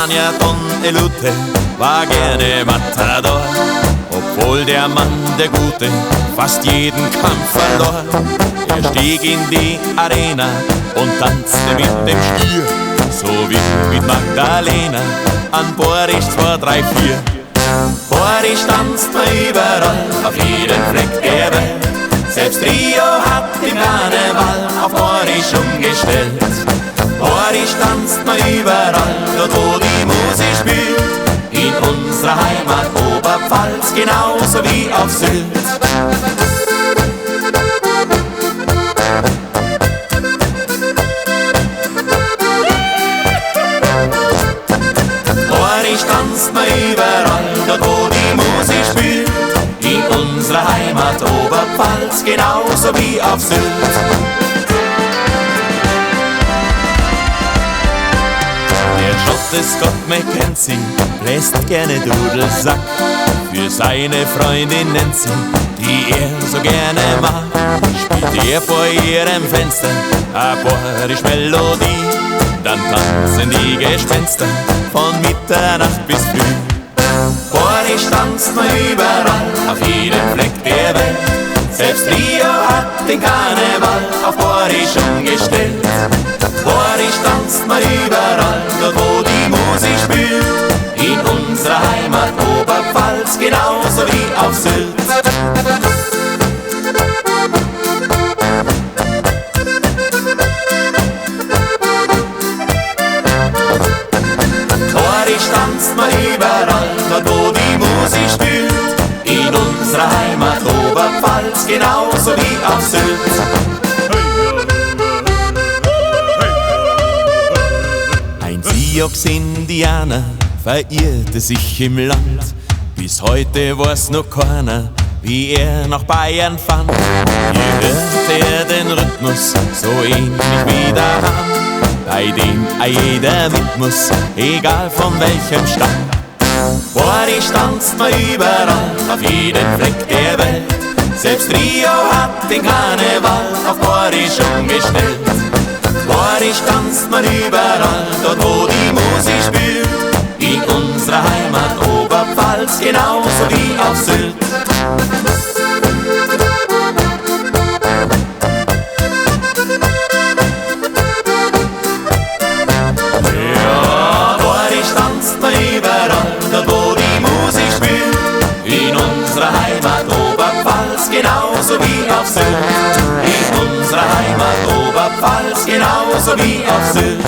Spanier Don Elute war gerne Matador, obwohl der Mann, der Gute, fast jeden Kampf verlor. Er stieg in die Arena und tanzte mit dem Stier, so wie mit Magdalena an Boris 2, 3, 4. Boris tanzt man überall, auf jeden Fleck der Welt. Selbst Rio hat im Karneval auf Boris umgestellt. Boris tanzt man überall, dort wo die Musik spielt. In unserer Heimat Oberpfalz, genauso wie auf Sylt. Boris tanzt man überall, dort wo die Musik spielt. In unserer Heimat Oberpfalz, genauso wie auf Sylt. Der Schotte Scott McKenzie bläst gerne Dudelsack für seine Freundin Nancy, die er so gerne mag. Spielt er vor ihrem Fenster a Boris-Melodie, dann tanzen die Gespenster von Mitternacht bis früh. Boris tanzt man überall, auf jeden Fleck der Welt. Selbst Rio hat den Karneval auf Boris umgestellt. Boris tanzt man überall, dort wo die Musik spielt. In unserer Heimat Oberpfalz, genauso wie auf Sylt. Boris tanzt man überall, dort wo die Musik spielt. In unserer Heimat Oberpfalz, genauso wie auf Sylt. Ein Sioux-Indianer verirrte sich im Land. Bis heute weiß noch keiner, wie er nach Bayern fand. Hier hört er den Rhythmus so ähnlich wie daheim, bei dem jeder mit muss, egal von welchem Stamm. Boris tanzt man überall, auf jeden Fleck der Welt. Selbst Rio hat den Karneval auf Boris umgestellt. Boris tanzt man überall, dort wo die Musik spielt. In unserer Heimat Oberpfalz, genauso wie auf Sylt. Ja, Boris tanzt man überall, dort wo die Musik spielt. In unserer Heimat Oberpfalz, genauso wie auf Sylt. In unserer Heimat Oberpfalz, genauso wie auf Sylt.